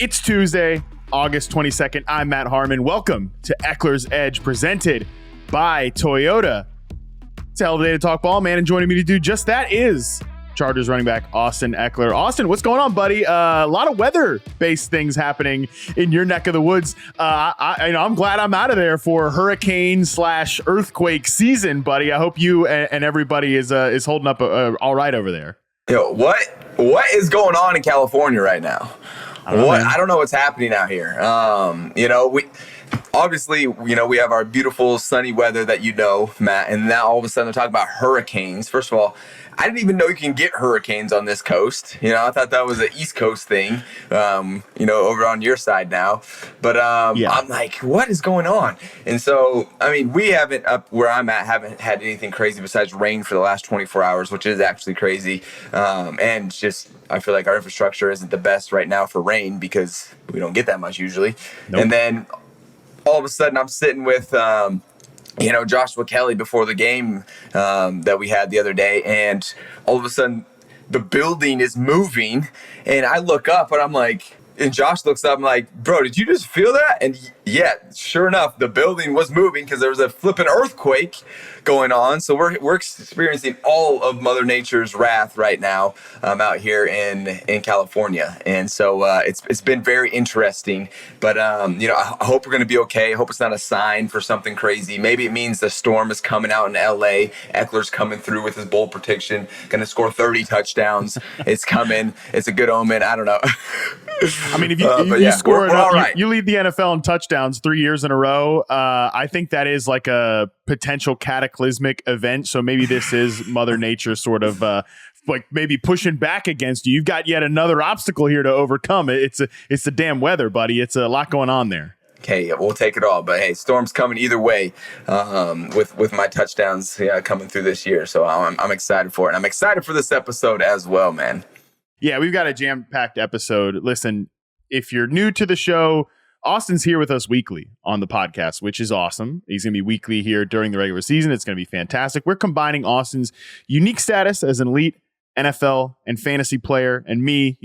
It's Tuesday, August 22nd. I'm Matt Harmon. Welcome to Ekeler's Edge, presented by Toyota. It's a hell of a day to talk ball, man, and joining me to do just that is Chargers running back Austin Ekeler. Austin, what's going on, buddy? A lot of weather-based things happening in your neck of the woods. I'm glad I'm out of there for hurricane/earthquake season, buddy. I hope you and everybody is holding up all right over there. Yo, what is going on in California right now? I don't know what's happening out here. We have our beautiful sunny weather that Matt, and now all of a sudden they're talking about hurricanes. First of all, I didn't even know you can get hurricanes on this coast. I thought that was an East Coast thing, over on your side now. But I'm like, what is going on? And so, we haven't, up where I'm at, haven't had anything crazy besides rain for the last 24 hours, which is actually crazy. And just, I feel like our infrastructure isn't the best right now for rain because we don't get that much usually. Nope. And then all of a sudden I'm sitting with Joshua Kelly before the game that we had the other day, and all of a sudden the building is moving, and I look up and I'm like, and Josh looks up, I'm like, bro, did you just feel that? And yeah, sure enough, the building was moving because there was a flipping earthquake going on. So we're experiencing all of Mother Nature's wrath right now out here in California. And so it's been very interesting. But, I hope we're going to be okay. I hope it's not a sign for something crazy. Maybe it means the storm is coming out in L.A. Ekeler's coming through with his bold prediction, going to score 30 touchdowns. It's coming. It's a good omen. I don't know. If you score it up, right. you lead the NFL in touchdowns 3 years in a row. I think that is like a potential cataclysmic event. So maybe this is Mother Nature sort of maybe pushing back against you. You've got yet another obstacle here to overcome. It's the damn weather, buddy. It's a lot going on there. Okay, we'll take it all. But hey, storm's coming either way with my touchdowns coming through this year. So I'm excited for it. I'm excited for this episode as well, man. Yeah, we've got a jam-packed episode. Listen, if you're new to the show, Austin's here with us weekly on the podcast, which is awesome. He's going to be weekly here during the regular season. It's going to be fantastic. We're combining Austin's unique status as an elite NFL and fantasy player and me.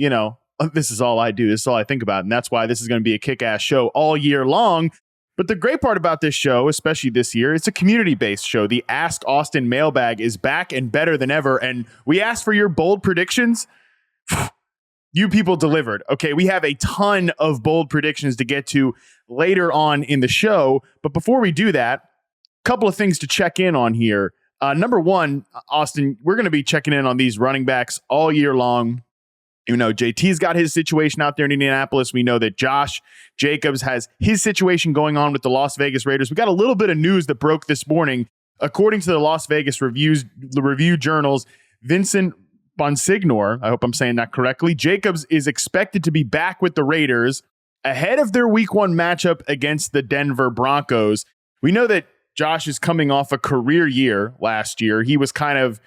This is all I do. This is all I think about. And that's why this is going to be a kick-ass show all year long. But the great part about this show, especially this year, it's a community-based show. The Ask Austin Mailbag is back and better than ever. And we asked for your bold predictions. You people delivered. Okay, we have a ton of bold predictions to get to later on in the show. But before we do that, a couple of things to check in on here. Number one, Austin, we're going to be checking in on these running backs all year long. JT's got his situation out there in Indianapolis. We know that Josh Jacobs has his situation going on with the Las Vegas Raiders. We got a little bit of news that broke this morning. According to the Las Vegas Review Journal's Vincent Bonsignor, I hope I'm saying that correctly, Jacobs is expected to be back with the Raiders ahead of their Week 1 matchup against the Denver Broncos. We know that Josh is coming off a career year last year. He was kind of,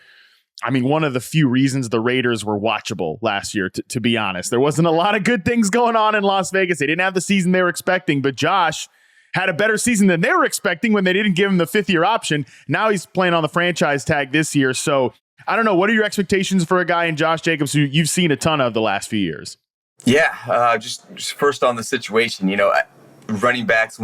one of the few reasons the Raiders were watchable last year, to be honest. There wasn't a lot of good things going on in Las Vegas. They didn't have the season they were expecting, but Josh had a better season than they were expecting when they didn't give him the fifth-year option. Now he's playing on the franchise tag this year, so I don't know. What are your expectations for a guy in Josh Jacobs who you've seen a ton of the last few years? Yeah, just first on the situation, running backs,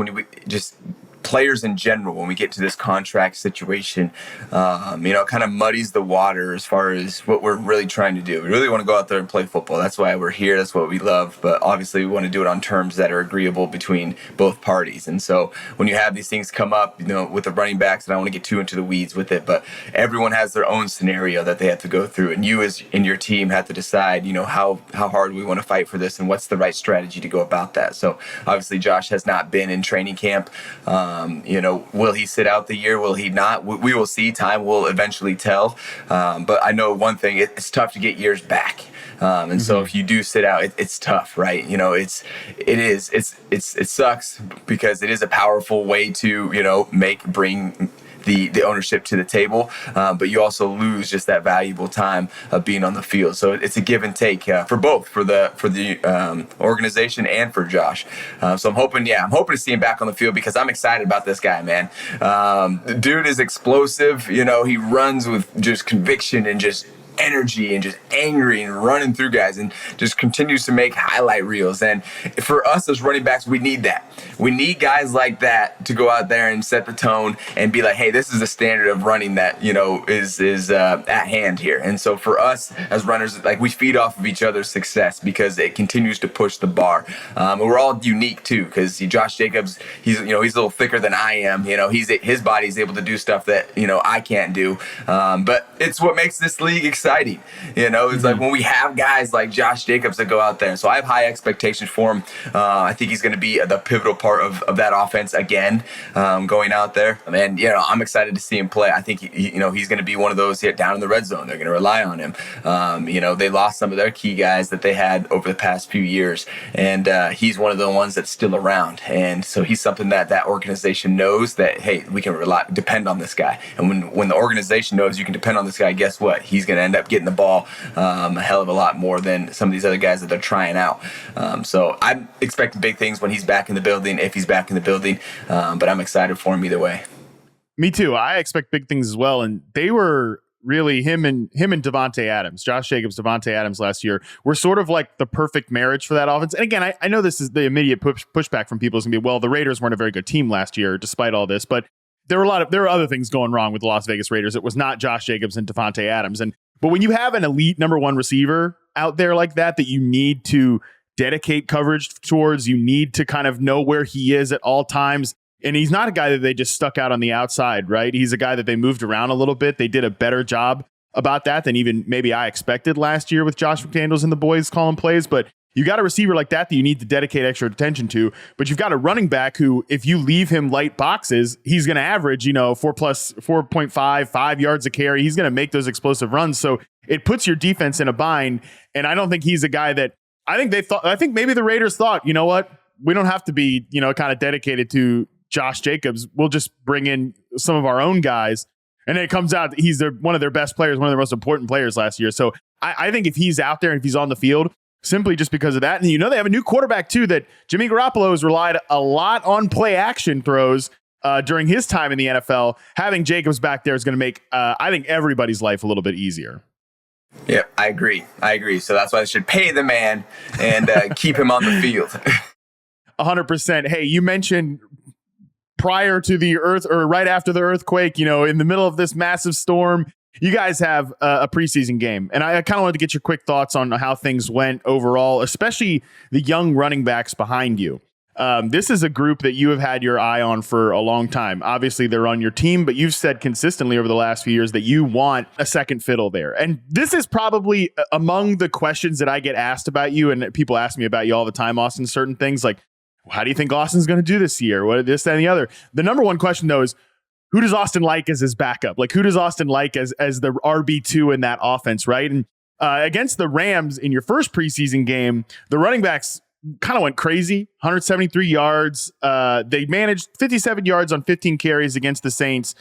players in general, when we get to this contract situation, kind of muddies the water as far as what we're really trying to do. We really want to go out there and play football. That's why we're here. That's what we love. But obviously, we want to do it on terms that are agreeable between both parties. And so when you have these things come up, with the running backs, and I don't want to get too into the weeds with it, but everyone has their own scenario that they have to go through. And you and your team have to decide, how hard we want to fight for this and what's the right strategy to go about that. So obviously, Josh has not been in training camp. Will he sit out the year? Will he not? We will see. Time will eventually tell. But I know one thing: it's tough to get years back. And so if you do sit out, it's tough, right? It sucks because it is a powerful way to bring the ownership to the table, but you also lose just that valuable time of being on the field. So it's a give and take for both, for the organization and for Josh. So I'm hoping to see him back on the field because I'm excited about this guy, man. The dude is explosive. He runs with just conviction and just energy and just angry and running through guys and just continues to make highlight reels. And for us as running backs, we need that. We need guys like that to go out there and set the tone and be like, hey, this is the standard of running that, is at hand here. And so for us as runners, like, we feed off of each other's success because it continues to push the bar. And we're all unique too, because Josh Jacobs, he's a little thicker than I am. His body's able to do stuff that, I can't do. But it's what makes this league exciting. It's like when we have guys like Josh Jacobs that go out there. So I have high expectations for him. I think he's going to be the pivotal part of that offense again, going out there. And, I'm excited to see him play. I think, he's going to be one of those down in the red zone. They're going to rely on him. They lost some of their key guys that they had over the past few years. And he's one of the ones that's still around. And so he's something that organization knows that, hey, we can depend on this guy. And when the organization knows you can depend on this guy, guess what? He's going to end up getting the ball a hell of a lot more than some of these other guys that they're trying out. So I'm expecting big things when he's back in the building, if he's back in the building. But I'm excited for him either way. Me too. I expect big things as well. And they were really him and Devontae Adams, Josh Jacobs, Devontae Adams last year were sort of like the perfect marriage for that offense. And again, I know this is the immediate pushback from people is going to be, well, the Raiders weren't a very good team last year, despite all this, but there were other things going wrong with the Las Vegas Raiders. It was not Josh Jacobs and Devontae Adams. But when you have an elite number one receiver out there like that you need to dedicate coverage towards, you need to kind of know where he is at all times. And he's not a guy that they just stuck out on the outside, right? He's a guy that they moved around a little bit. They did a better job about that than even maybe I expected last year with Josh McDaniels and the boys calling plays. But you got a receiver like that you need to dedicate extra attention to. But you've got a running back who, if you leave him light boxes, he's going to average, 4.5, 5 yards a carry. He's going to make those explosive runs. So it puts your defense in a bind. And I don't think he's a guy that I think maybe the Raiders thought, you know what? We don't have to be, kind of dedicated to Josh Jacobs. We'll just bring in some of our own guys. And then it comes out that he's one of their best players, one of their most important players last year. So I think if he's out there and if he's on the field, simply just because of that. And they have a new quarterback too, that Jimmy Garoppolo has relied a lot on play action throws during his time in the NFL. Having Jacobs back there is going to make, I think, everybody's life a little bit easier. Yeah, I agree. So that's why they should pay the man and keep him on the field. 100%. Hey, you mentioned prior to the right after the earthquake, in the middle of this massive storm, you guys have a preseason game. And I kind of wanted to get your quick thoughts on how things went overall, especially the young running backs behind you. This is a group that you have had your eye on for a long time. Obviously, they're on your team, but you've said consistently over the last few years that you want a second fiddle there. And this is probably among the questions that I get asked about you, and people ask me about you all the time, Austin, certain things like, how do you think Austin's going to do this year? What this, that, and the other? The number one question, though, is who does Austin like as his backup? Like, who does Austin like as the RB2 in that offense, right? And against the Rams in your first preseason game, the running backs kind of went crazy, 173 yards. They managed 57 yards on 15 carries against the Saints,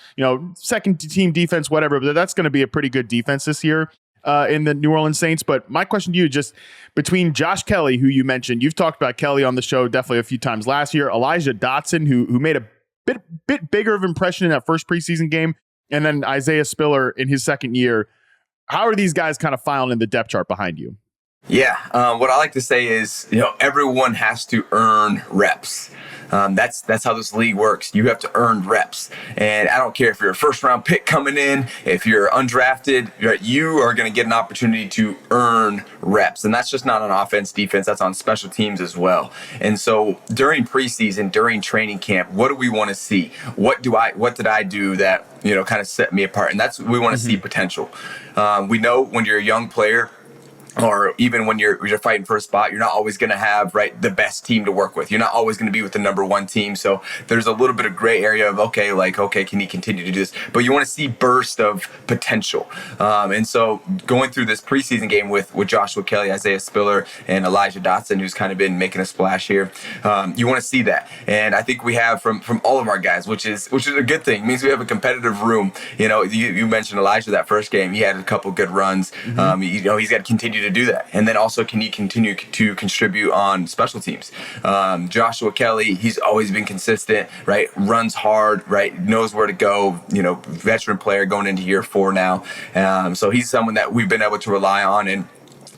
second team defense, whatever, but that's going to be a pretty good defense this year in the New Orleans Saints. But my question to you, just between Josh Kelly, who you mentioned, you've talked about Kelly on the show definitely a few times last year, Elijah Dotson, who made a bit bigger of an impression in that first preseason game, and then Isaiah Spiller in his second year. How are these guys kind of filing in the depth chart behind you? Yeah, what I like to say is, everyone has to earn reps. That's how this league works. You have to earn reps. And I don't care if you're a first round pick coming in, if you're undrafted, you are going to get an opportunity to earn reps. And that's just not on offense, defense, that's on special teams as well. And so during preseason, during training camp, what do we want to see? What did I do that, kind of set me apart? And that's, we want to see potential. We know when you're a young player, or even when you're fighting for a spot, you're not always going to have the best team to work with. You're not always going to be with the number one team. So there's a little bit of gray area of, okay, can he continue to do this? But you want to see burst of potential. And so going through this preseason game with Joshua Kelly, Isaiah Spiller, and Elijah Dotson, who's kind of been making a splash here, you want to see that. And I think we have from all of our guys, which is a good thing. It means we have a competitive room. You mentioned Elijah that first game. He had a couple good runs. He's got to continue to to do that? And then also, can he continue to contribute on special teams? Joshua Kelly, he's always been consistent, right? Runs hard, right? Knows where to go, veteran player going into year 4 now. So he's someone that we've been able to rely on, and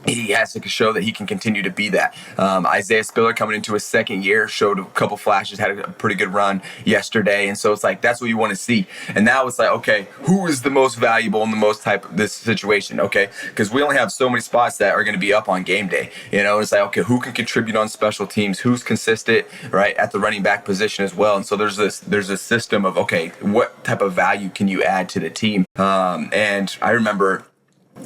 he has to show that he can continue to be that. Isaiah Spiller coming into his second year showed a couple flashes, had a pretty good run yesterday. And so it's like, that's what you want to see. And now it's like, okay, who is the most valuable in the most type of this situation? Okay. Because we only have so many spots that are going to be up on game day. It's like, okay, who can contribute on special teams? Who's consistent, right, at the running back position as well? And so there's a system of, okay, what type of value can you add to the team? And I remember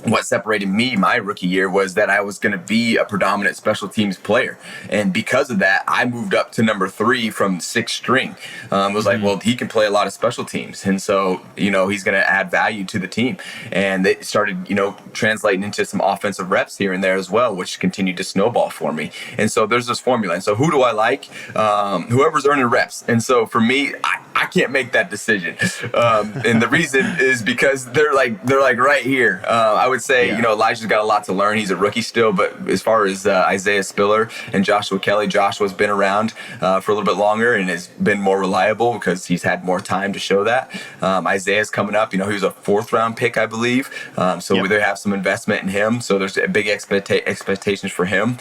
what separated me my rookie year was that I was going to be a predominant special teams player. And because of that, I moved up to number 3 from 6th string. It was like, well, he can play a lot of special teams. And so, he's going to add value to the team. And it started, translating into some offensive reps here and there as well, which continued to snowball for me. And so there's this formula. And so who do I like? Whoever's earning reps. And so for me, I can't make that decision. And the reason is because they're like right here. I would say, Elijah's got a lot to learn. He's a rookie still, but as far as Isaiah Spiller and Joshua Kelly, Joshua's been around for a little bit longer and has been more reliable because he's had more time to show that. Isaiah's coming up. He was a 4th round pick, I believe. So they have some investment in him. So there's a big expectations for him.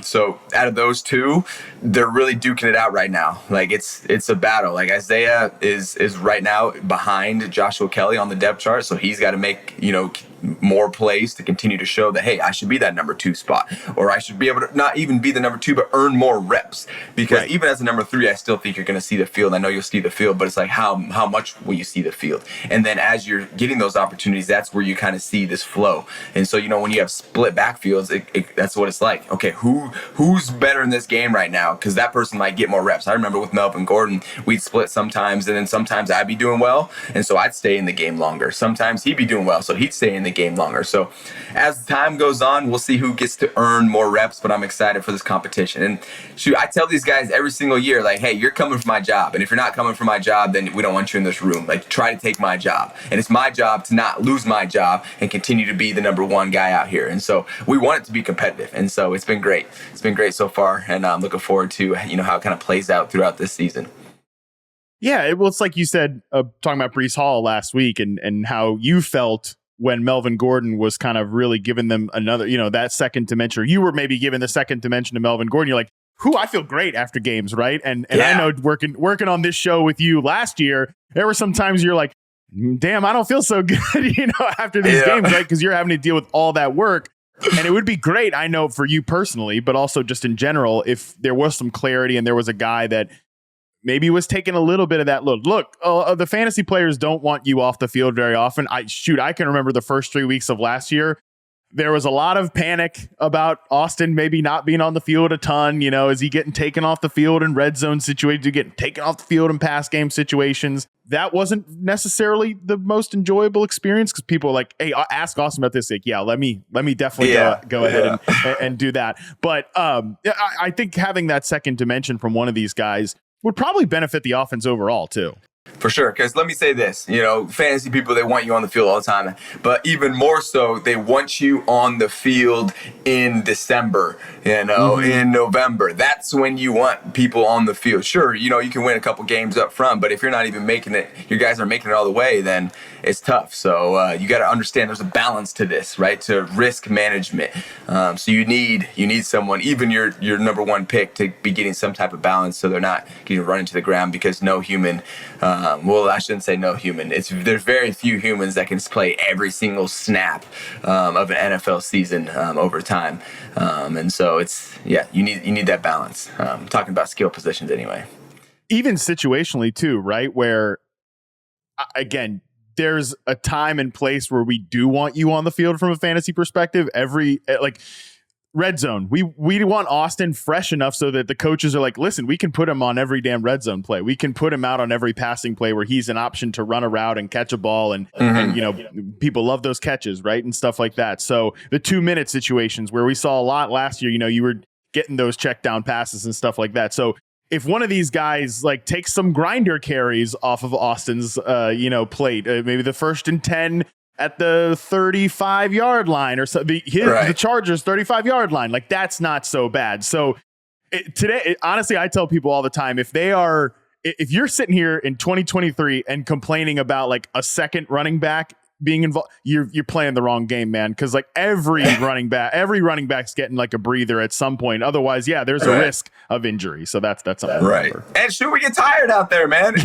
So out of those two, they're really duking it out right now. Like it's a battle. Like Isaiah is right now behind Joshua Kelly on the depth chart. So he's got to make, more plays to continue to show that, hey, I should be that number 2 spot, or I should be able to not even be the number 2, but earn more reps. Because even as a number 3, I still think you're going to see the field. I know you'll see the field, but it's like, how much will you see the field? And then as you're getting those opportunities, that's where you kind of see this flow. And so, when you have split backfields, that's what it's like. Okay, who's better in this game right now? Because that person might get more reps. I remember with Melvin Gordon, we'd split sometimes, and then sometimes I'd be doing well, and so I'd stay in the game longer. Sometimes he'd be doing well, so he'd stay in the game longer. So as time goes on, we'll see who gets to earn more reps, but I'm excited for this competition. And shoot, I tell these guys every single year, like, hey, you're coming for my job. And if you're not coming for my job, then we don't want you in this room. Like, try to take my job. And it's my job to not lose my job and continue to be the number 1 guy out here. And so we want it to be competitive. And so it's been great. It's been great so far. And I'm looking forward to, how it kind of plays out throughout this season. Yeah, it's like you said, talking about Breece Hall last week and how you felt when Melvin Gordon was kind of really giving them another, that second dimension. You were maybe giving the second dimension to Melvin Gordon. You're like, I feel great after games, right? And I know working on this show with you last year, there were some times you're like, damn, I don't feel so good, after these games, right? Because you're having to deal with all that work. And it would be great, I know, for you personally, but also just in general, if there was some clarity and there was a guy that maybe was taking a little bit of that look. The fantasy players don't want you off the field very often. I can remember the first 3 weeks of last year. There was a lot of panic about Austin maybe not being on the field a ton. Is he getting taken off the field in red zone situations? Getting taken off the field in pass game situations? That wasn't necessarily the most enjoyable experience because people are like, hey, ask Austin about this. Like, yeah, let me definitely go ahead and do that. But I think having that second dimension from one of these guys would probably benefit the offense overall too. For sure, because let me say this, fantasy people, they want you on the field all the time, but even more so, they want you on the field in December, in November. That's when you want people on the field. Sure, you can win a couple games up front, but if you're not even making it, your guys aren't making it all the way, then it's tough. So you got to understand there's a balance to this, right? To risk management. So you need someone, even your number 1 pick, to be getting some type of balance so they're not getting run into the ground because no human. Well, I shouldn't say no human. There's very few humans that can play every single snap of an NFL season over time, and so you need that balance. Talking about skill positions anyway. Even situationally too, right? Where again, there's a time and place where we do want you on the field from a fantasy perspective. Red zone. We want Austin fresh enough so that the coaches are like, listen, we can put him on every damn red zone play. We can put him out on every passing play where he's an option to run a route and catch a ball. And people love those catches, right? And stuff like that. So the 2-minute situations where we saw a lot last year, you were getting those check down passes and stuff like that. So if one of these guys takes some grinder carries off of Austin's, plate, maybe the 1st and 10, at the 35-yard line or so. The Chargers 35-yard line. Like, that's not so bad. So today, honestly, I tell people all the time, if you're sitting here in 2023 and complaining about like a second running back being involved, you're playing the wrong game, man. Because like every running back's getting like a breather at some point. Otherwise, there's a risk of injury. So that's something. Right. And should we get tired out there, man?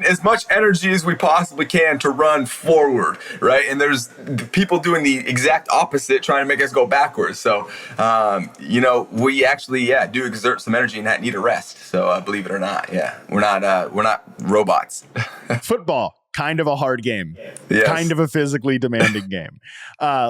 As much energy as we possibly can to run forward, right? And there's people doing the exact opposite, trying to make us go backwards. So, we actually, do exert some energy and need a rest. So, believe it or not, we're not robots. Football. Kind of a hard game, yes. Kind of a physically demanding game.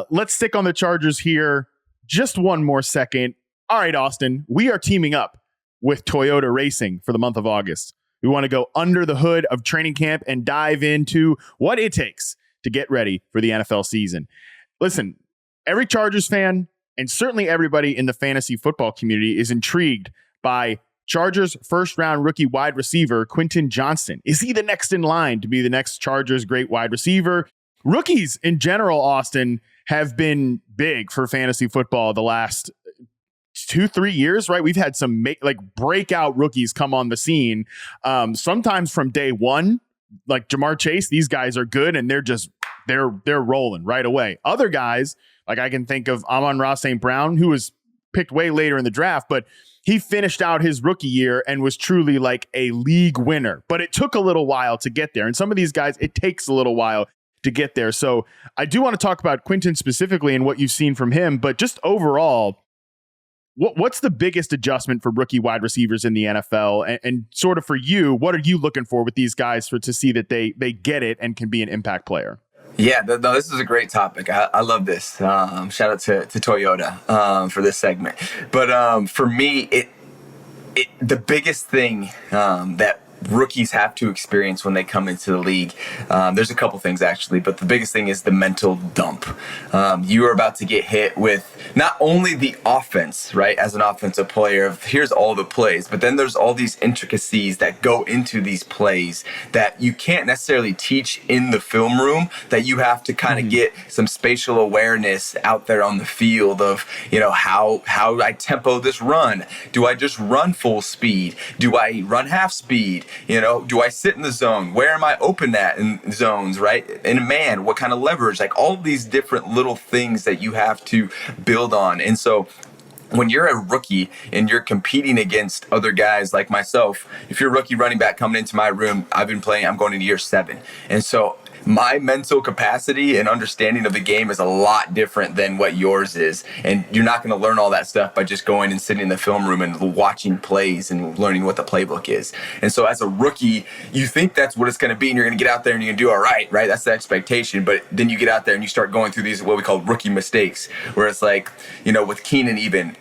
Let's stick on the Chargers here. Just one more second. All right, Austin, we are teaming up with Toyota Racing for the month of August. We want to go under the hood of training camp and dive into what it takes to get ready for the NFL season. Listen, every Chargers fan, and certainly everybody in the fantasy football community, is intrigued by Chargers first-round rookie wide receiver Quentin Johnston. Is he the next in line to be the next Chargers great wide receiver? Rookies in general, Austin, have been big for fantasy football the last 2-3 years, right? We've had some breakout rookies come on the scene. Sometimes from day one, like Jamar Chase, these guys are good and they're rolling right away. Other guys, like I can think of Amon-Ra St. Brown, who was picked way later in the draft, but he finished out his rookie year and was truly like a league winner, but it took a little while to get there. And some of these guys, it takes a little while to get there. So I do want to talk about Quentin specifically and what you've seen from him, but just overall, what's the biggest adjustment for rookie wide receivers in the NFL? And sort of for you, what are you looking for with these guys to see that they get it and can be an impact player? Yeah, this is a great topic. I love this. Shout out to Toyota for this segment. But for me, the biggest thing that rookies have to experience when they come into the league, there's a couple things actually, but the biggest thing is the mental dump. You are about to get hit with not only the offense, right, as an offensive player, here's all the plays, but then there's all these intricacies that go into these plays that you can't necessarily teach in the film room, that you have to kind of get some spatial awareness out there on the field of, how I tempo this run. Do I just run full speed? Do I run half speed? Do I sit in the zone? Where am I open at in zones, right? In a man, what kind of leverage? Like all these different little things that you have to build on. And so when you're a rookie and you're competing against other guys like myself, if you're a rookie running back coming into my room, I'm going into year 7. And so my mental capacity and understanding of the game is a lot different than what yours is. And you're not going to learn all that stuff by just going and sitting in the film room and watching plays and learning what the playbook is. And so as a rookie, you think that's what it's going to be, and you're going to get out there and you're going to do all right? That's the expectation. But then you get out there and you start going through these, what we call rookie mistakes, where it's like, with Keenan even,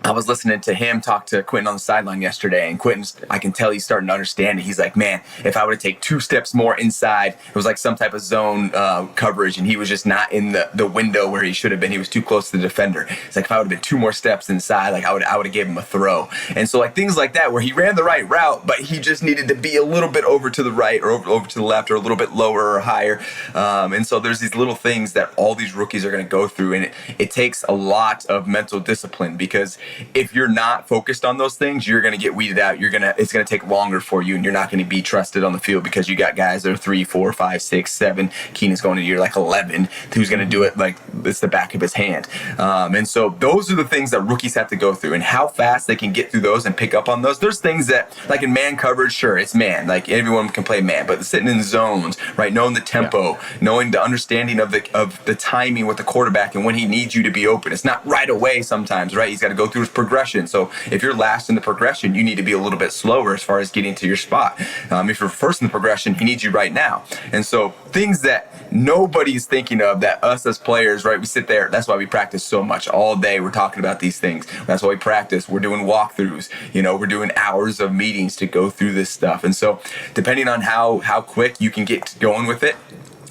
I was listening to him talk to Quentin on the sideline yesterday, and Quentin, I can tell he's starting to understand it. He's like, man, if I would take 2 steps more inside, it was like some type of zone coverage, and he was just not in the window where he should have been. He was too close to the defender. It's like, if I would have been 2 more steps inside, like I would have gave him a throw. And so like things like that, where he ran the right route, but he just needed to be a little bit over to the right or over to the left or a little bit lower or higher. And so there's these little things that all these rookies are going to go through, and it takes a lot of mental discipline, because if you're not focused on those things, you're going to get weeded out. It's going to take longer for you, and you're not going to be trusted on the field, because you got guys that are 3, 4, 5, 6, 7. Keenan's going to year like 11, who's going to do it like it's the back of his hand. And so those are the things that rookies have to go through, and how fast they can get through those and pick up on those. There's things that, like in man coverage, sure, it's man. Like everyone can play man, but sitting in zones, right, knowing the tempo, knowing the understanding of the timing with the quarterback and when he needs you to be open. It's not right away sometimes, right? He's got to go through his progression. So if you're last in the progression, you need to be a little bit slower as far as getting to your spot. If you're first in the progression, he needs you right now. And so things that nobody's thinking of, that us as players, right, we sit there. That's why we practice so much all day. We're talking about these things. That's why we practice. We're doing walkthroughs. We're doing hours of meetings to go through this stuff. And so depending on how quick you can get going with it,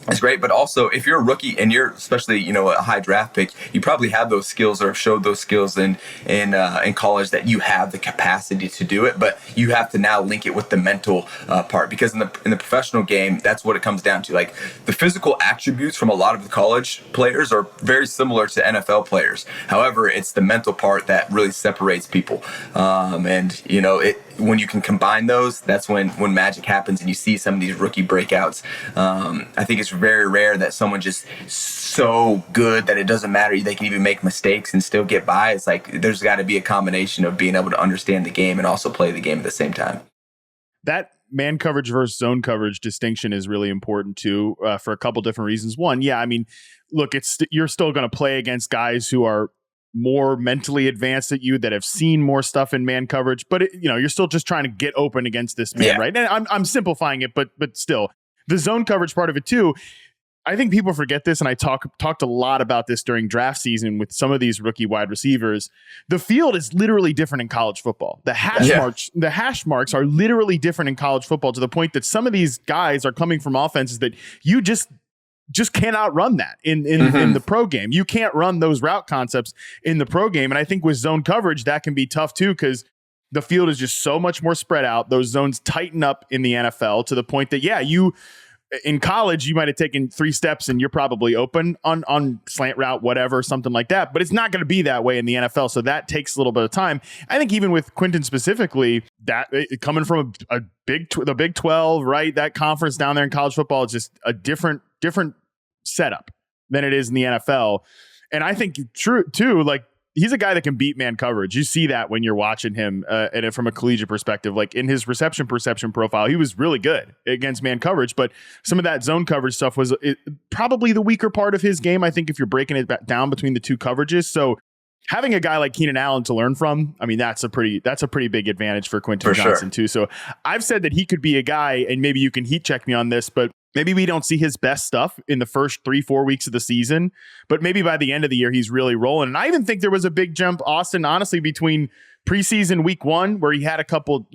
It's great, but also if you're a rookie and you're especially, a high draft pick, you probably have those skills or have showed those skills in college that you have the capacity to do it, but you have to now link it with the mental part, because in the professional game, that's what it comes down to. Like, the physical attributes from a lot of the college players are very similar to NFL players. However, it's the mental part that really separates people, when you can combine those, that's when magic happens and you see some of these rookie breakouts. I think it's very rare that someone just so good that it doesn't matter. They can even make mistakes and still get by. It's like there's got to be a combination of being able to understand the game and also play the game at the same time. That man coverage versus zone coverage distinction is really important too, for a couple different reasons. One, look, you're still going to play against guys who are more mentally advanced at you, that have seen more stuff in man coverage, but you're still just trying to get open against this man, right? And I'm simplifying it, but still, the zone coverage part of it too. I think people forget this, and I talked a lot about this during draft season with some of these rookie wide receivers. The field is literally different in college football. The hash marks are literally different in college football, to the point that some of these guys are coming from offenses that you just cannot run that in the pro game. You can't run those route concepts in the pro game. And I think with zone coverage, that can be tough too, because the field is just so much more spread out. Those zones tighten up in the NFL to the point that, in college, you might have taken 3 steps and you're probably open on slant route, whatever, something like that. But it's not going to be that way in the NFL. So that takes a little bit of time. I think even with Quentin specifically, that coming from the Big 12, right? That conference down there in college football is just a different setup than it is in the NFL. And I think true too, like, he's a guy that can beat man coverage. You see that when you're watching him, and from a collegiate perspective, like in his reception perception profile, he was really good against man coverage, but some of that zone coverage stuff was probably the weaker part of his game, I think, if you're breaking it down between the two coverages. So having a guy like Keenan Allen to learn from, that's a pretty big advantage for Quentin Johnston too. So I've said that he could be a guy, and maybe you can heat check me on this, but maybe we don't see his best stuff in the first 3-4 weeks of the season, but maybe by the end of the year, he's really rolling. And I even think there was a big jump, Austin, honestly, between preseason week 1, where he had a couple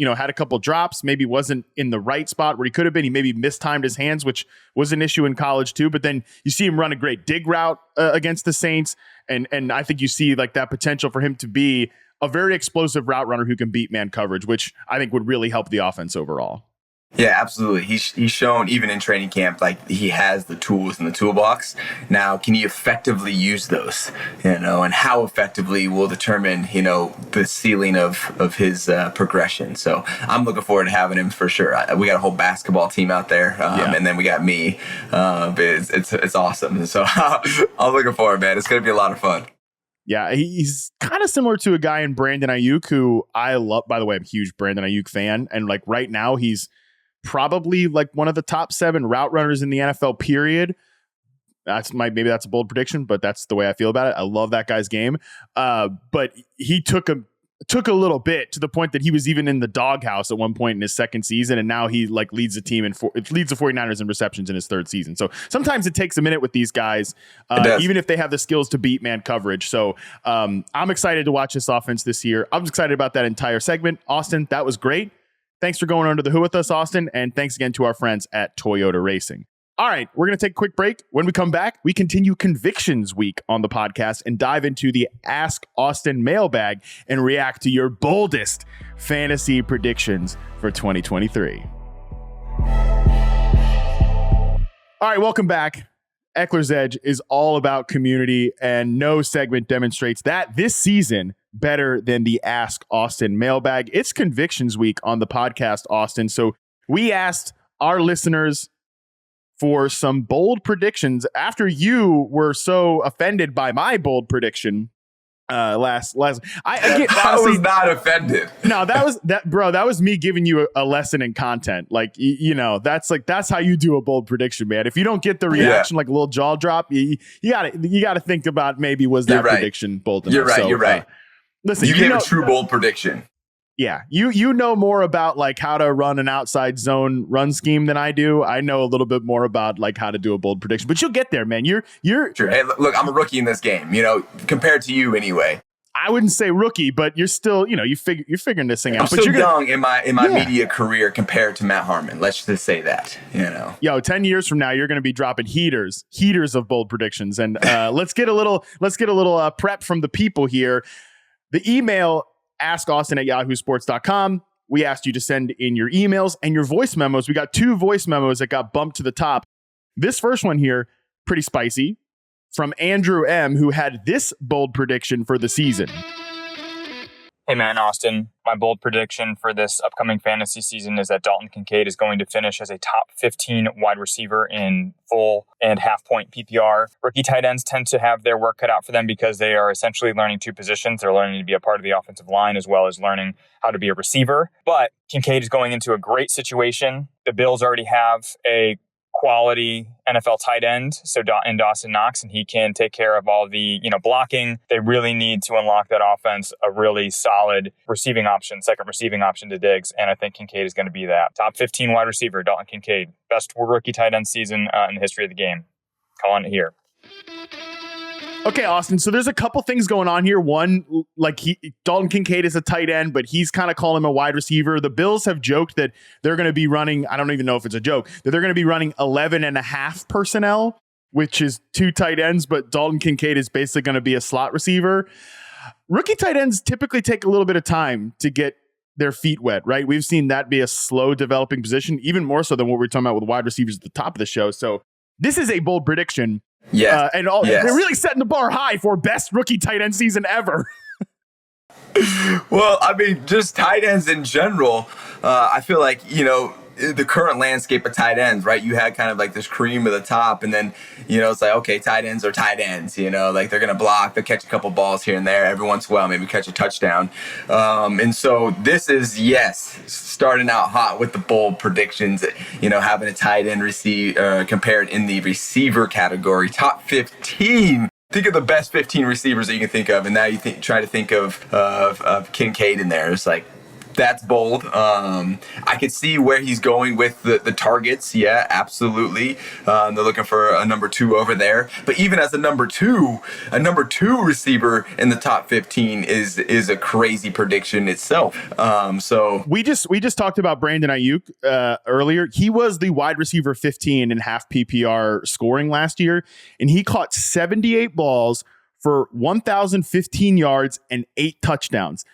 drops, maybe wasn't in the right spot where he could have been. He maybe mistimed his hands, which was an issue in college too. But then you see him run a great dig route against the Saints. And I think you see like that potential for him to be a very explosive route runner who can beat man coverage, which I think would really help the offense overall. Yeah, absolutely. He's shown even in training camp, like, he has the tools in the toolbox. Now, can he effectively use those, and how effectively will determine, the ceiling of his progression. So I'm looking forward to having him for sure. We got a whole basketball team out there, and then we got me. But it's awesome. So I'm looking forward, man. It's going to be a lot of fun. Yeah, he's kind of similar to a guy in Brandon Ayuk, who I love. By the way, I'm a huge Brandon Ayuk fan. And like right now, he's probably like one of the top 7 route runners in the NFL, period. Maybe that's a bold prediction, but that's the way I feel about it. I love that guy's game. But he took a little bit, to the point that he was even in the doghouse at one point in his second season. And now he like leads the team and leads the 49ers in receptions in his 3rd season. So sometimes it takes a minute with these guys, even if they have the skills to beat man coverage. So I'm excited to watch this offense this year. I'm excited about that entire segment. Austin, that was great. Thanks for going under the hood with us, Austin. And thanks again to our friends at Toyota Racing. All right, we're going to take a quick break. When we come back, we continue Convictions Week on the podcast and dive into the Ask Austin Mailbag and react to your boldest fantasy predictions for 2023. All right, welcome back. Ekeler's Edge is all about community, and no segment demonstrates that this season better than the Ask Austin Mailbag. It's Convictions Week on the podcast, Austin. So we asked our listeners for some bold predictions after you were so offended by my bold prediction last. I was not offended. No, that was me giving you a lesson in content. Like, that's how you do a bold prediction, man. If you don't get the reaction, like a little jaw drop, you gotta think about, maybe was that prediction bold enough? You're right. Listen, you gave a true bold prediction. Yeah, you know more about like how to run an outside zone run scheme than I do. I know a little bit more about like how to do a bold prediction, but you'll get there, man. You're sure. Hey, look, I'm a rookie in this game, compared to you anyway. I wouldn't say rookie, but you're still, you're figuring this thing out. I'm but still you're young in my media career compared to Matt Harmon. Let's just say that, 10 years from now, you're going to be dropping heaters of bold predictions. And let's get a little prep from the people here. The email, askaustin@yahoosports.com. We asked you to send in your emails and your voice memos. We got 2 voice memos that got bumped to the top. This first one here, pretty spicy, from Andrew M., who had this bold prediction for the season. Hey, Matt and Austin. My bold prediction for this upcoming fantasy season is that Dalton Kincaid is going to finish as a top 15 wide receiver in full and half-point PPR. Rookie tight ends tend to have their work cut out for them because they are essentially learning 2 positions. They're learning to be a part of the offensive line as well as learning how to be a receiver. But Kincaid is going into a great situation. The Bills already have a quality NFL tight end, in Dawson Knox, and he can take care of all the blocking. They really need to unlock that offense, a really solid receiving option, second receiving option to Diggs, and I think Kincaid is going to be that. Top 15 wide receiver, Dalton Kincaid. Best rookie tight end season in the history of the game. Calling it here. Okay, Austin, so there's a couple things going on here. One, Dalton Kincaid is a tight end, but he's kind of calling him a wide receiver. The Bills have joked that they're going to be running, I don't even know if it's a joke, that they're going to be running 11.5 personnel, which is 2 tight ends, but Dalton Kincaid is basically going to be a slot receiver. Rookie tight ends typically take a little bit of time to get their feet wet, right? We've seen that be a slow developing position, even more so than what we're talking about with wide receivers at the top of the show. So this is a bold prediction. Yeah, they're really setting the bar high for best rookie tight end season ever. Well, I mean, just tight ends in general. I feel like the current landscape of tight ends, right? You had kind of like this cream of the top, and then it's like, okay, tight ends are tight ends. Like they're gonna block, they catch a couple balls here and there. Every once in a while, maybe catch a touchdown. And so this is starting out hot with the bold predictions. Having a tight end compared in the receiver category, top 15. Think of the best 15 receivers that you can think of, and now you try to think of Kincaid in there. It's like, that's bold. I could see where he's going with the targets. Yeah, absolutely. They're looking for a number 2 over there. But even as a number two receiver in the top 15 is a crazy prediction itself. So we just talked about Brandon Ayuk earlier. He was the wide receiver 15 in half PPR scoring last year, and he caught 78 balls for 1,015 yards and 8 touchdowns.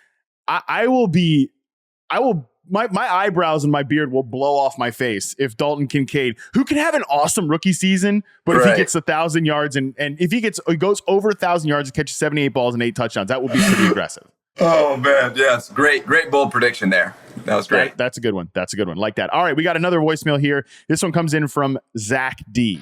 My eyebrows and my beard will blow off my face if Dalton Kincaid, who can have an awesome rookie season, but if he gets 1,000 yards and if he goes over 1,000 yards and catches 78 balls and 8 touchdowns, that will be pretty aggressive. Oh man, yes, great bold prediction there. That was great. That's a good one. Like that. All right, we got another voicemail here. This one comes in from Zach D.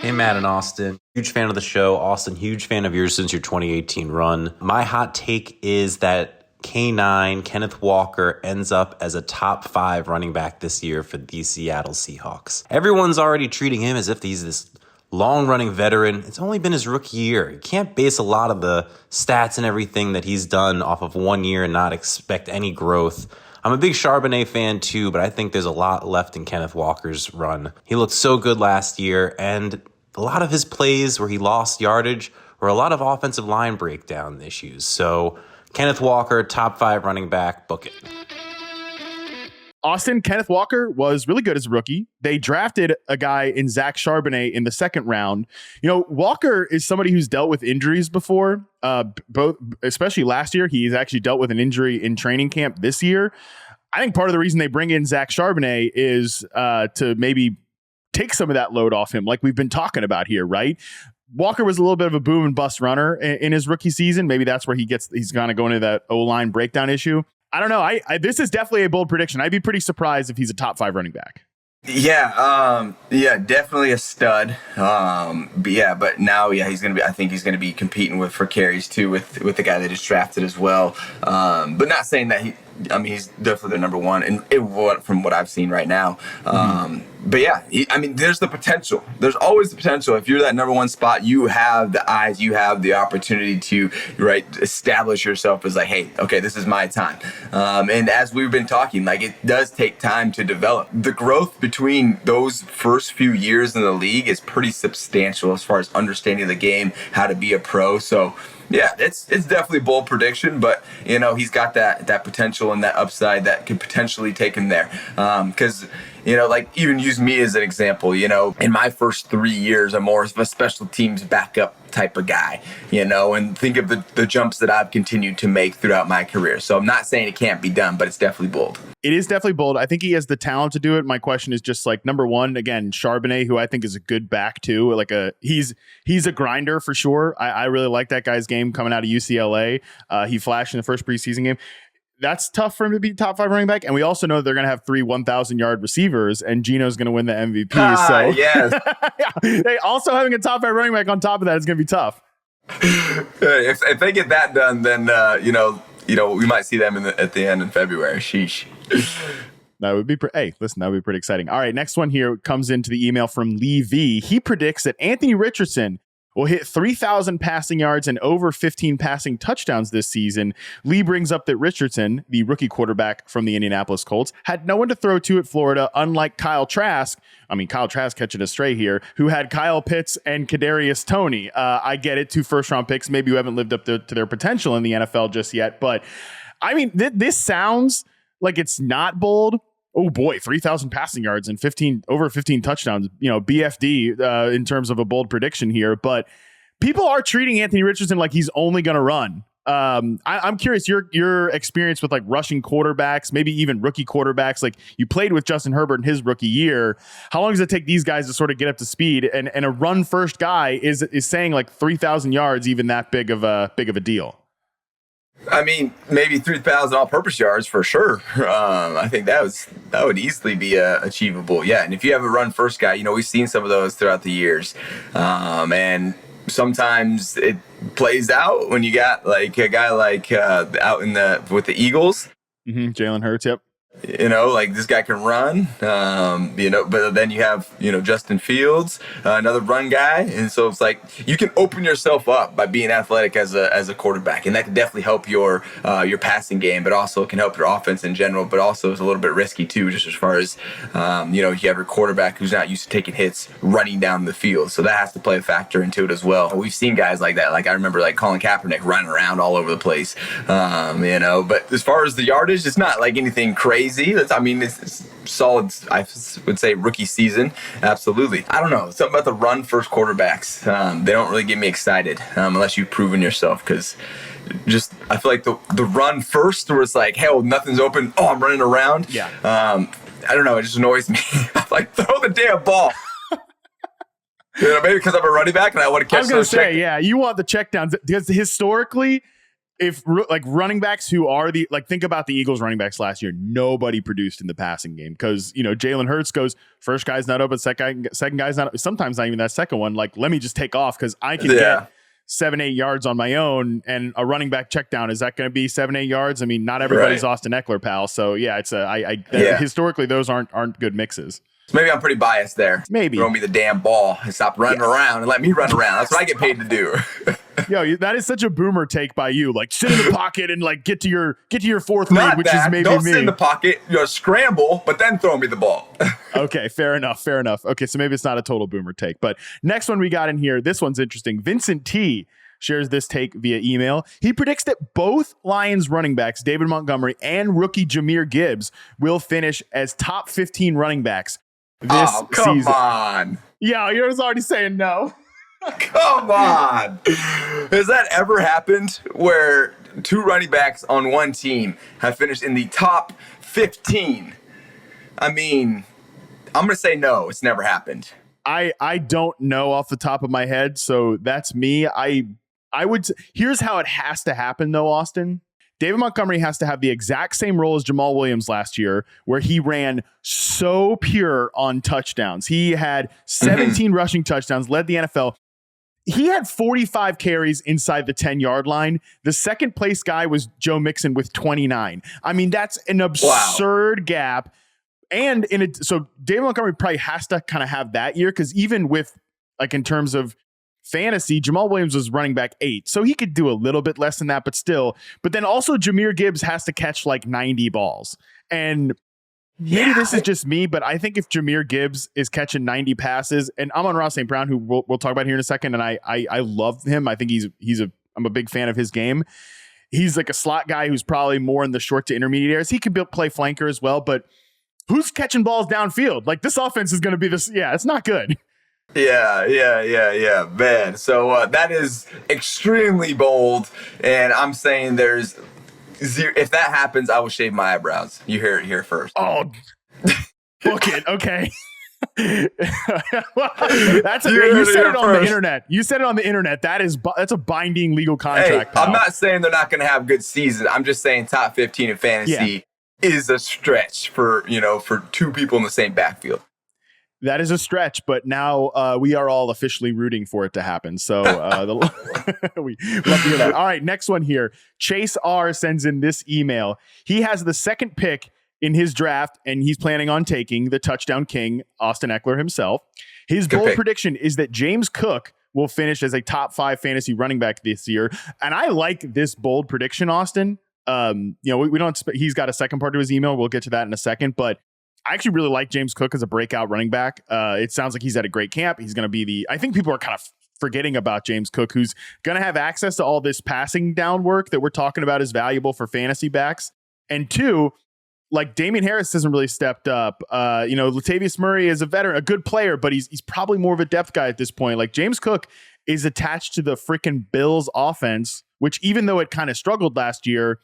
Hey, Matt and Austin. Huge fan of the show. Austin, huge fan of yours since your 2018 run. My hot take is that K9, Kenneth Walker, ends up as a top 5 running back this year for the Seattle Seahawks. Everyone's already treating him as if he's this long-running veteran. It's only been his rookie year. You can't base a lot of the stats and everything that he's done off of 1 year and not expect any growth. I'm a big Charbonnet fan too, but I think there's a lot left in Kenneth Walker's run. He looked so good last year, and a lot of his plays where he lost yardage were a lot of offensive line breakdown issues. So Kenneth Walker, top 5 running back, book it. Austin, Kenneth Walker was really good as a rookie. They drafted a guy in Zach Charbonnet in the 2nd round. Walker is somebody who's dealt with injuries before, especially last year. He's actually dealt with an injury in training camp this year. I think part of the reason they bring in Zach Charbonnet is to maybe take some of that load off him, like we've been talking about here, right? Walker was a little bit of a boom and bust runner in his rookie season. Maybe that's where he's kind of going to that O-line breakdown issue. I don't know. This is definitely a bold prediction. I'd be pretty surprised if he's a top 5 running back. Yeah, definitely a stud. But now, I think he's gonna be competing for carries too with the guy they just drafted as well. But not saying that he's definitely the number 1 and from what I've seen right now. But yeah, there's the potential. There's always the potential. If you're that number 1 spot, you have the eyes, you have the opportunity to establish yourself as like, hey, okay, this is my time. And as we've been talking, it does take time to develop. The growth between those first few years in the league is pretty substantial as far as understanding the game, how to be a pro. So Yeah, it's definitely a bold prediction, but he's got that potential and that upside that could potentially take him there. Because like even use me as an example. In my first 3 years, I'm more of a special teams backup type of guy. And think of the jumps that I've continued to make throughout my career. So I'm not saying it can't be done, but it's definitely bold. It is definitely bold. I think he has the talent to do it. My question is just like, number one, again, Charbonnet, who I think is a good back too. Like he's a grinder for sure. I really like that guy's game coming out of UCLA. He flashed in the first preseason game. That's tough for him to be top 5 running back. And we also know that they're going to have 3 1,000-yard receivers, and Geno's going to win the MVP. Yes. Yeah. Hey, also having a top 5 running back on top of that is going to be tough. If they get that done, then we might see them at the end in February. Sheesh. That would be that would be pretty exciting. All right, next one here comes into the email from Lee V. He predicts that Anthony Richardson will hit 3,000 passing yards and over 15 passing touchdowns this season. Lee brings up that Richardson, the rookie quarterback from the Indianapolis Colts, had no one to throw to at Florida, unlike Kyle Trask. I mean, Kyle Trask catching a stray here, who had Kyle Pitts and Kadarius Toney. I get it, 2 first-round picks, maybe who haven't lived up to their potential in the NFL just yet. But, I mean, this sounds like it's not bold. Oh boy, 3,000 passing yards and over 15 touchdowns, BFD in terms of a bold prediction here. But people are treating Anthony Richardson like he's only going to run. I'm curious your experience with like rushing quarterbacks, maybe even rookie quarterbacks. Like you played with Justin Herbert in his rookie year. How long does it take these guys to sort of get up to speed? And a run first guy is saying like 3,000 yards, even that big of a deal. I mean, maybe 3,000 all-purpose yards for sure. I think that would easily be achievable. Yeah, and if you have a run-first guy, we've seen some of those throughout the years, and sometimes it plays out when you got like a guy like out with the Eagles, Jalen Hurts. Yep. Like this guy can run, but then you have, Justin Fields, another run guy. And so it's like you can open yourself up by being athletic as a quarterback. And that can definitely help your passing game, but also it can help your offense in general, but also it's a little bit risky too, just as far as, you have your quarterback who's not used to taking hits running down the field. So that has to play a factor into it as well. We've seen guys like that. Like I remember like Colin Kaepernick running around all over the place, but as far as the yardage, it's not like anything crazy. It's solid, I would say, rookie season. Absolutely. I don't know. Something about the run first quarterbacks. They don't really get me excited unless you've proven yourself, because I feel like the run first where it's like, hell, nothing's open. Oh, I'm running around. Yeah. I don't know. It just annoys me. I'm like, throw the damn ball. Maybe because I'm a running back and I want to catch. I was going to say, yeah, you want the checkdowns, because historically, if like running backs who are think about the Eagles running backs last year, nobody produced in the passing game because, Jalen Hurts goes, first guy's not open, second guy's not, sometimes not even that second one. Like, let me just take off because I can get 7-8 yards on my own, and a running back check down. Is that going to be 7-8 yards? I mean, not everybody's right. Austin Ekeler, pal. So yeah, it's historically those aren't good mixes. Maybe I'm pretty biased there. Maybe. Throw me the damn ball and stop running around and let me run around. That's what I get paid to do. Yo, that is such a boomer take by you. Like, sit in the pocket and like get to your fourth lead, which is maybe Don't me. Sit in the pocket, scramble, but then throw me the ball. Okay, fair enough. Okay, so maybe it's not a total boomer take. But next one we got in here, this one's interesting. Vincent T shares this take via email. He predicts that both Lions running backs, David Montgomery and rookie Jahmyr Gibbs, will finish as top 15 running backs this season. Come on. Yeah, you're already saying no. Come on. Has that ever happened where 2 running backs on one team have finished in the top 15? I mean, I'm going to say no. It's never happened. I don't know off the top of my head, so that's me. I would. Here's how it has to happen, though, Austin. David Montgomery has to have the exact same role as Jamal Williams last year, where he ran so pure on touchdowns. He had 17 rushing touchdowns, led the NFL. He had 45 carries inside the 10-yard line. The second place guy was Joe Mixon with 29. I mean, that's an absurd gap. And so David Montgomery probably has to kind of have that year, because even with, like, in terms of fantasy, Jamal Williams was running back 8, so he could do a little bit less than that, but still. But then also Jahmyr Gibbs has to catch like 90 balls. And maybe this is just me, but I think if Jahmyr Gibbs is catching 90 passes, and I'm on Ross St. Brown, who we'll talk about here in a second, and I love him. I think he's I'm a big fan of his game. He's like a slot guy who's probably more in the short to intermediate areas. He could play flanker as well, but who's catching balls downfield? Like this offense is going to be this. Yeah, it's not good. Yeah, man. So that is extremely bold, and I'm saying there's zero. If that happens, I will shave my eyebrows. You hear it here first. Oh, book it. Okay. You said it on the internet. You said it on the internet. That's a binding legal contract. Hey, I'm not saying they're not going to have good season. I'm just saying top 15 in fantasy is a stretch for two people in the same backfield. That is a stretch, but now we are all officially rooting for it to happen. So we love to hear that. All right, next one here. Chase R sends in this email. He has the second pick in his draft, and he's planning on taking the touchdown king, Austin Ekeler himself. His bold prediction is that James Cook will finish as a top 5 fantasy running back this year. And I like this bold prediction, Austin. We don't. He's got a second part to his email. We'll get to that in a second, but I actually really like James Cook as a breakout running back. It sounds like he's at a great camp. He's going to be I think people are kind of forgetting about James Cook, who's going to have access to all this passing down work that we're talking about is valuable for fantasy backs. And 2, like Damian Harris hasn't really stepped up. Latavius Murray is a veteran, a good player, but he's probably more of a depth guy at this point. Like James Cook is attached to the freaking Bills offense, which even though it kind of struggled last year,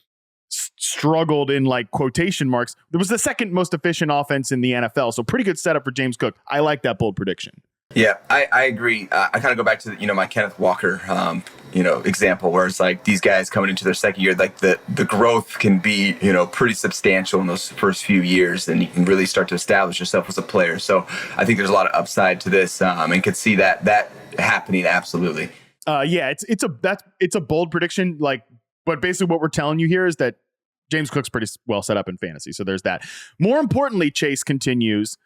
struggled in like quotation marks, there was the second most efficient offense in the NFL. So pretty good setup for James Cook. I like that bold prediction. Yeah, I agree. I kind of go back to my Kenneth Walker example, where it's like these guys coming into their second year, like the growth can be pretty substantial in those first few years, and you can really start to establish yourself as a player. So I think there's a lot of upside to this, and could see that happening absolutely. It's a bold prediction, but basically what we're telling you here is that James Cook's pretty well set up in fantasy. So there's that. More importantly, Chase continues.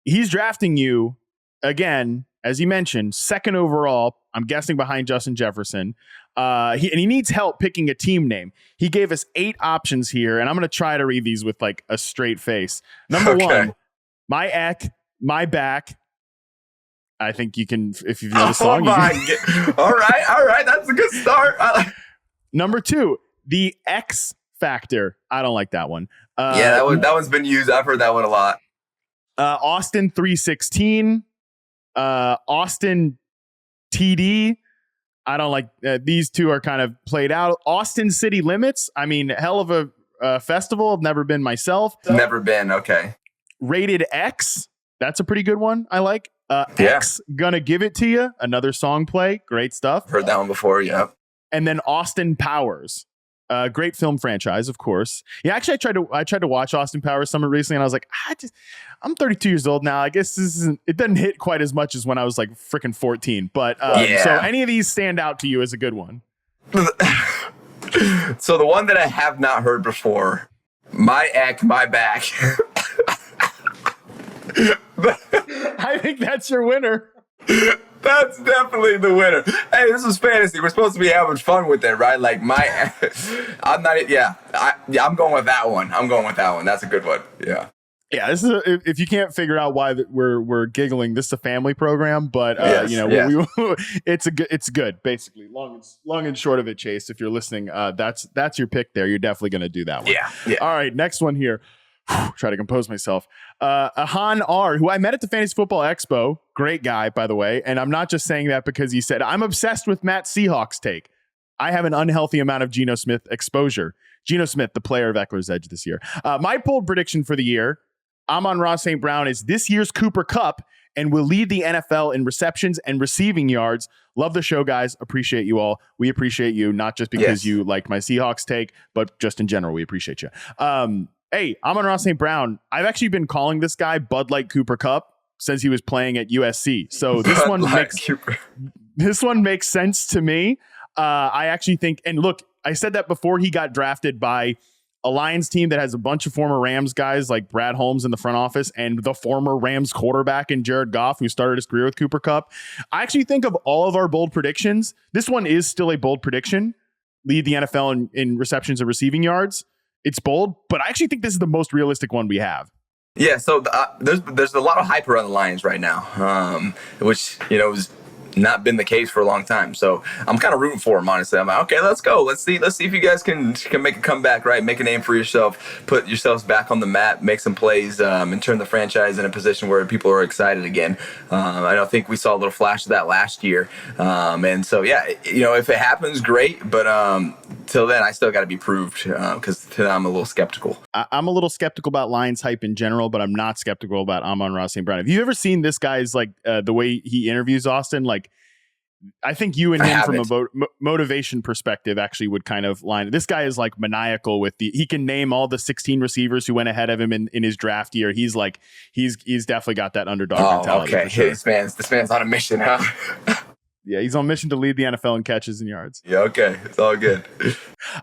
He's drafting you again, as he mentioned, second overall. I'm guessing behind Justin Jefferson. He needs help picking a team name. He gave us 8 options here, and I'm going to try to read these with like a straight face. Number 1, my Ek, my back. I think you can, if you know the song. All right. That's a good start. Number 2, the X Factor. I don't like that one. That one's been used. I've heard that one a lot. Austin 316. Austin TD. I don't like these two are kind of played out. Austin City Limits. I mean, hell of a festival. I've never been myself. Never been. Okay. Rated X. That's a pretty good one. I like. X Gonna Give It To You. Another song play. Great stuff. Heard that one before. Yeah. And then Austin Powers. Great film franchise, of course. Yeah, actually, I tried to watch Austin Powers Summer recently, and I was like, I'm 32 years old now. I guess it doesn't hit quite as much as when I was like freaking 14. But so any of these stand out to you as a good one? So the one that I have not heard before, my Ek, my back. I think that's your winner. That's definitely the winner. Hey, this is fantasy. We're supposed to be having fun with it, right? Like I'm going with that one. That's a good one. Yeah. Yeah, this is if you can't figure out why we're giggling, this is a family program, but it's good. Basically, long and short of it, Chase. If you're listening, that's your pick there. You're definitely going to do that one. Yeah. All right, next one here. Try to compose myself. Ahan R, who I met at the Fantasy Football Expo, great guy, by the way. And I'm not just saying that because he said, I'm obsessed with Matt Seahawks take. I have an unhealthy amount of Geno Smith exposure. Geno Smith, the player of Eckler's Edge this year. My bold prediction for the year, Amon-Ra St. Brown, is this year's Cooper Kupp and will lead the NFL in receptions and receiving yards. Love the show, guys. Appreciate you all. We appreciate you, not just because you liked my Seahawks take, but just in general, we appreciate you. Hey, Amon-Ra St. Brown, I've actually been calling this guy Bud Light Cooper Kupp since he was playing at USC. So this one makes sense to me. I actually think, and look, I said that before he got drafted by a Lions team that has a bunch of former Rams guys like Brad Holmes in the front office and the former Rams quarterback in Jared Goff, who started his career with Cooper Kupp. I actually think of all of our bold predictions, this one is still a bold prediction. Lead the NFL in receptions and receiving yards. It's bold, but I actually think this is the most realistic one we have. Yeah, so there's a lot of hype around the Lions right now, which is not been the case for a long time. So I'm kind of rooting for him, honestly. I'm like, okay, let's go. Let's see if you guys can make a comeback, right? Make a name for yourself, put yourselves back on the map, make some plays, and turn the franchise in a position where people are excited again. I don't think we saw a little flash of that last year. And so, yeah, if it happens, great. But till then, I still got to be proved because I'm a little skeptical. I'm a little skeptical about Lions hype in general, but I'm not skeptical about Amon-Ra St. Brown. Have you ever seen this guy's the way he interviews Austin? Like, I think you and him from a motivation perspective actually would kind of line. This guy is like maniacal with he can name all the 16 receivers who went ahead of him in his draft year. He's definitely got that underdog mentality. Okay. Sure. This man's on a mission, huh? Yeah, he's on mission to lead the NFL in catches and yards. Yeah, okay. It's all good.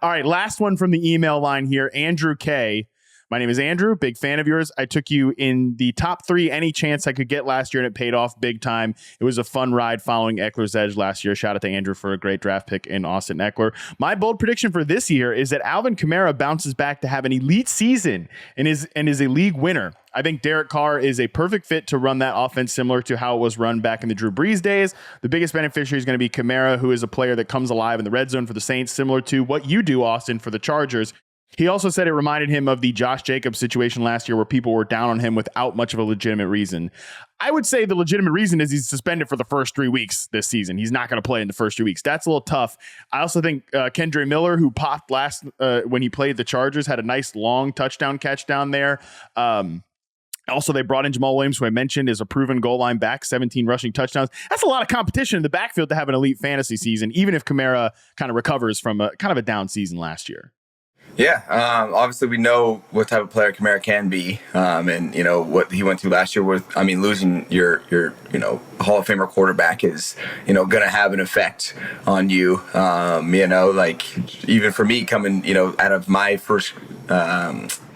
All right, last one from the email line here. Andrew K. My name is Andrew, big fan of yours. I took you in the top 3 any chance I could get last year, and it paid off big time. It was a fun ride following Ekeler's edge last year. Shout out to Andrew for a great draft pick in Austin Ekeler. My bold prediction for this year is that Alvin Kamara bounces back to have an elite season and is a league winner. I think Derek Carr is a perfect fit to run that offense similar to how it was run back in the Drew Brees days. The biggest beneficiary is going to be Kamara, who is a player that comes alive in the red zone for the Saints, similar to what you do, Austin, for the Chargers. He also said it reminded him of the Josh Jacobs situation last year where people were down on him without much of a legitimate reason. I would say the legitimate reason is he's suspended for the first 3 weeks this season. He's not going to play in the first 3 weeks. That's a little tough. I also think Kendre Miller, who popped last when he played the Chargers, had a nice long touchdown catch down there. Also, they brought in Jamal Williams, who I mentioned is a proven goal line back, 17 rushing touchdowns. That's a lot of competition in the backfield to have an elite fantasy season, even if Kamara kind of recovers from a kind of a down season last year. Yeah, obviously we know what type of player Kamara can be, and what he went through last year with. I mean, losing your Hall of Famer quarterback is going to have an effect on you. Like even for me coming out of my first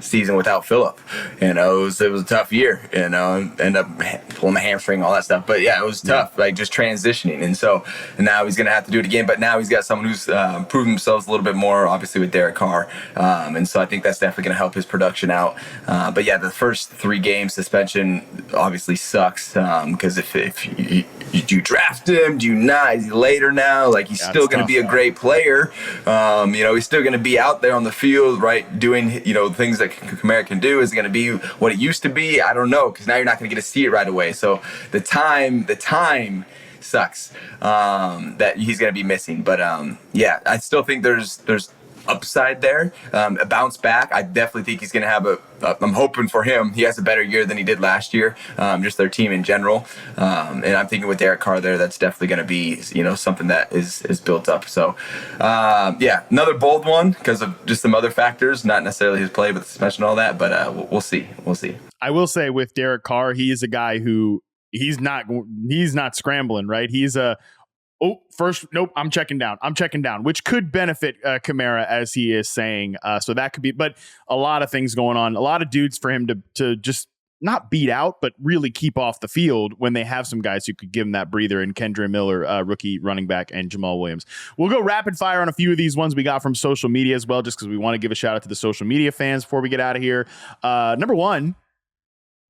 season without Phillip, it was a tough year. End up pulling the hamstring, all that stuff. But yeah, it was tough, like just transitioning. And now he's going to have to do it again. But now he's got someone who's proven themselves a little bit more, obviously with Derek Carr. And so I think that's definitely going to help his production out. But yeah, the first 3 game suspension obviously sucks because if you draft him, do you not? Is he later now? Like he's still going to be a great player. He's still going to be out there on the field, right, doing things that Kamara can do. Is it going to be what it used to be? I don't know, because now you're not going to get to see it right away. So the time sucks that he's going to be missing. But I still think there's upside there, a bounce back. I definitely think he's going to have I'm hoping for him. He has a better year than he did last year, just their team in general. And I'm thinking with Derek Carr there, that's definitely going to be, something that is built up. So, another bold one because of just some other factors, not necessarily his play, but the suspension and all that. But we'll see. I will say with Derek Carr, he is a guy who he's not scrambling, right? He's I'm checking down, which could benefit Kamara, as he is saying. So that could be, but a lot of things going on, a lot of dudes for him to just not beat out, but really keep off the field when they have some guys who could give him that breather in Kendre Miller, rookie running back, and Jamal Williams. We'll go rapid fire on a few of these ones we got from social media as well, just because we want to give a shout out to the social media fans before we get out of here. Number 1,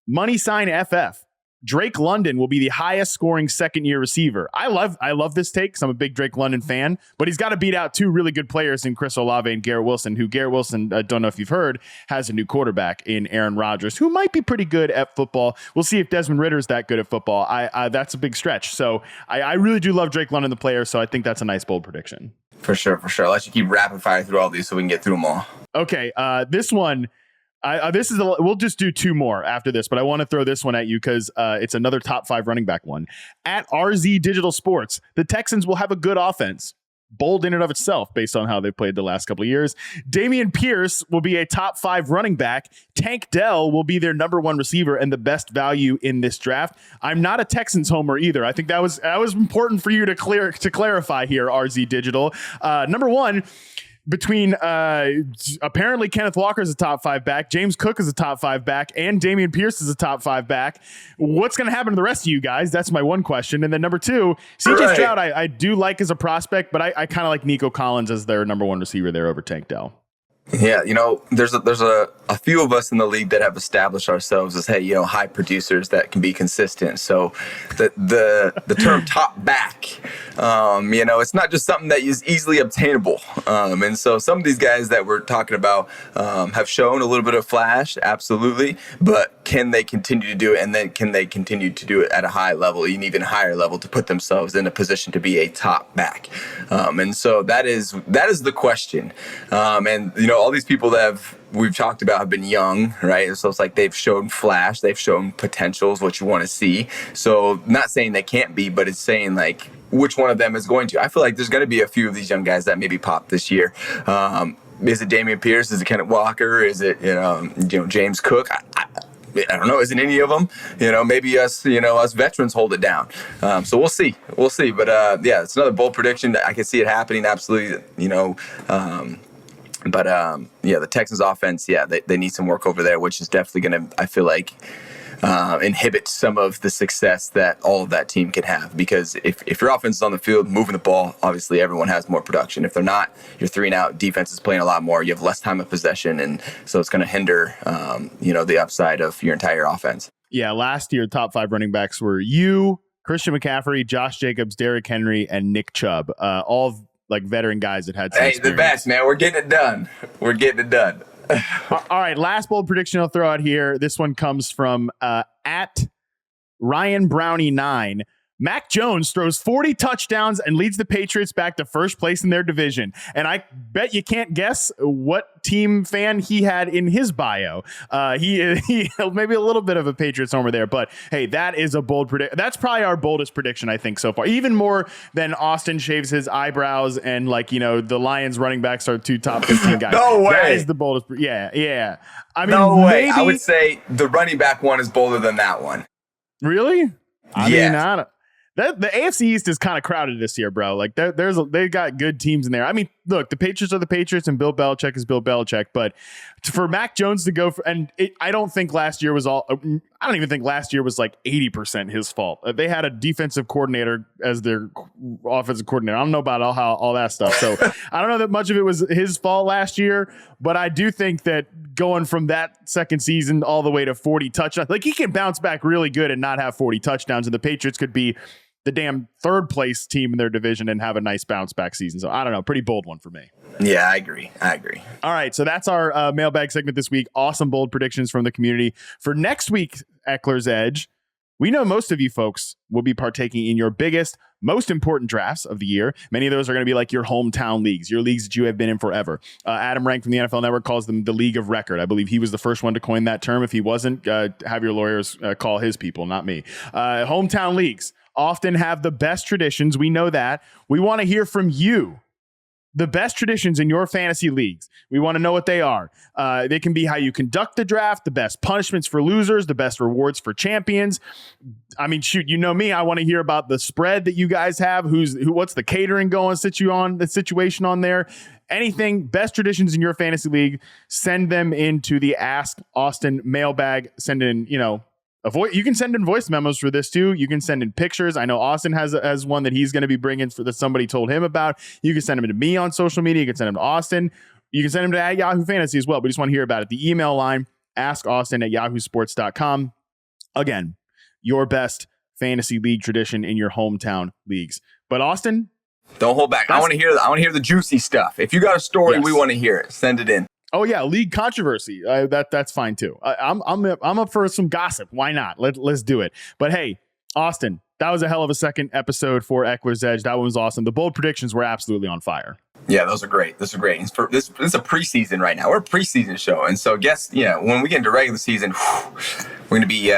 money sign FF. Drake London will be the highest scoring second-year receiver. I love this take because I'm a big Drake London fan, but he's got to beat out 2 really good players in Chris Olave and Garrett Wilson, who Garrett Wilson, I don't know if you've heard, has a new quarterback in Aaron Rodgers, who might be pretty good at football. We'll see if Desmond Ridder is that good at football. That's a big stretch. So I really do love Drake London, the player, so I think that's a nice, bold prediction. For sure. I'll let you keep rapid fire through all these so we can get through them all. Okay, this one... we'll just do 2 more after this, but I want to throw this one at you because it's another top 5 running back one. At RZ Digital Sports, the Texans will have a good offense. Bold in and of itself based on how they played the last couple of years. Dameon Pierce will be a top 5 running back. Tank Dell will be their number 1 receiver and the best value in this draft. I'm not a Texans homer either. I think that was important for you to clarify here, RZ Digital. Number 1, between apparently Kenneth Walker is a top 5 back, James Cook is a top 5 back, and Dameon Pierce is a top 5 back. What's going to happen to the rest of you guys? That's my one question. And then number 2, CJ Stroud, I do like as a prospect, but I kind of like Nico Collins as their number 1 receiver there over Tank Dell. Yeah, there's a few of us in the league that have established ourselves as, hey, high producers that can be consistent. So the term top back, it's not just something that is easily obtainable. And so some of these guys that we're talking about have shown a little bit of flash, absolutely, but can they continue to do it? And then can they continue to do it at a high level, an even higher level, to put themselves in a position to be a top back? And so that is the question. And all these people that we've talked about have been young, right? So it's like they've shown flash, they've shown potentials, what you want to see. So not saying they can't be, but it's saying like which one of them is going to. I feel like there's going to be a few of these young guys that maybe pop this year. Is it Dameon Pierce? Is it Kenneth Walker? Is it James Cook? I don't know. Isn't any of them? Maybe us veterans hold it down. So we'll see. But it's another bold prediction. I can see it happening. Absolutely. But the Texans offense, they need some work over there, which is definitely going to, I feel like, inhibit some of the success that all of that team can have. Because if your offense is on the field moving the ball, obviously everyone has more production. If they're not, you're 3-and-out. Defense is playing a lot more. You have less time of possession, and so it's going to hinder the upside of your entire offense. Yeah, last year top 5 running backs were you, Christian McCaffrey, Josh Jacobs, Derrick Henry, and Nick Chubb. All like veteran guys that had some experience. The best, man. We're getting it done. All right, last bold prediction I'll throw out here. This one comes from at Ryan Brownie 9. Mac Jones throws 40 touchdowns and leads the Patriots back to first place in their division. And I bet you can't guess what team fan he had in his bio. He maybe a little bit of a Patriots homer there, but hey, that is a bold prediction. That's probably our boldest prediction, I think, so far. Even more than Austin shaves his eyebrows and the Lions running backs are 2 top 15 guys. No way. That is the boldest. Yeah. I mean, no way. maybe, I would say the running back one is bolder than that one. Really? I yes. mean, I don't. The AFC East is kind of crowded this year, bro. Like they've got good teams in there. I mean, look, the Patriots are the Patriots and Bill Belichick is Bill Belichick. But for Mac Jones to go I don't think last year was I don't even think last year was like 80% his fault. They had a defensive coordinator as their offensive coordinator. I don't know about all that stuff. So I don't know that much of it was his fault last year. But I do think that going from that second season all the way to 40 touchdowns, like he can bounce back really good and not have 40 touchdowns. And the Patriots could be the damn third place team in their division and have a nice bounce back season. So I don't know, pretty bold one for me. Yeah, I agree. All right. So that's our mailbag segment this week. Awesome bold predictions from the community. For next week, Ekeler's Edge, we know most of you folks will be partaking in your biggest, most important drafts of the year. Many of those are going to be like your hometown leagues, your leagues that you have been in forever. Adam Rank from the NFL Network calls them the League of Record. I believe he was the first one to coin that term. If he wasn't, have your lawyers call his people, not me. Hometown leagues often have the best traditions. We know that. We want to hear from you. The best traditions in your fantasy leagues. We want to know what they are. They can be how you conduct the draft, the best punishments for losers, the best rewards for champions. I mean, shoot, you know me. I want to hear about the spread that you guys have. What's the catering going? The situation on there. Anything, best traditions in your fantasy league. Send them into the Ask Austin mailbag. Send in, you can send in voice memos for this too. You can send in pictures. I know Austin has one that he's going to be bringing that somebody told him about. You can send them to me on social media. You can send them to Austin. You can send them to Yahoo Fantasy as well. We just want to hear about it. The email line, askaustin@yahoosports.com. Again, your best fantasy league tradition in your hometown leagues. But Austin, don't hold back. I want to hear the juicy stuff. If you got a story, we want to hear it. Send it in. Oh yeah, league controversy. That's fine too. I'm up for some gossip. Why not? Let's do it. But hey, Austin, that was a hell of a second episode for Ekeler's Edge. That one was awesome. The bold predictions were absolutely on fire. Yeah, those are great. This is a preseason right now. We're a preseason show, and so when we get into regular season, we're gonna be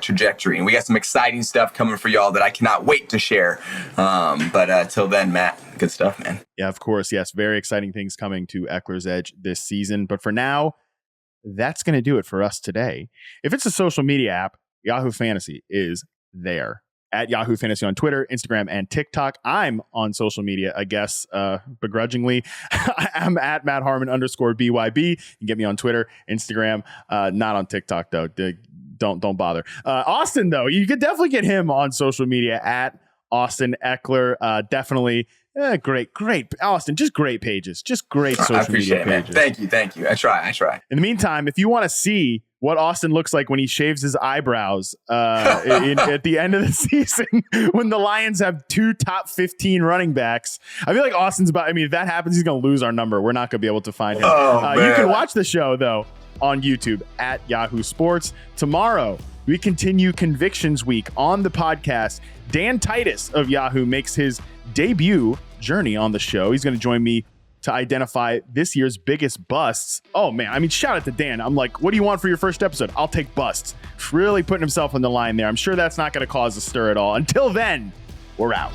trajectory, and we got some exciting stuff coming for y'all that I cannot wait to share. But till then, Matt, good stuff, man. Yeah, of course. Yes, very exciting things coming to Ekeler's Edge this season. But for now, that's gonna do it for us today. If it's a social media app, Yahoo Fantasy is there. At Yahoo Fantasy on Twitter, Instagram, and TikTok. I'm on social media, I guess, begrudgingly. I'm at Matt Harmon _BYB. You can get me on Twitter, Instagram, not on TikTok, though. Don't bother. Austin, though, you could definitely get him on social media at Austin Ekeler. Definitely Great. Austin, just great pages. Just great social media pages. Thank you. I try. In the meantime, if you want to see what Austin looks like when he shaves his eyebrows at the end of the season, when the Lions have 2 top 15 running backs, I feel like Austin's if that happens, he's going to lose our number. We're not going to be able to find him. You can watch the show, though, on YouTube at Yahoo Sports. Tomorrow, we continue Convictions Week on the podcast. Dan Titus of Yahoo makes his debut journey on the show. He's going to join me to identify this year's biggest busts. Oh man, shout out to Dan. I'm like, what do you want for your first episode? I'll take busts. Really putting himself on the line there. I'm sure that's not going to cause a stir at all. Until then, we're out.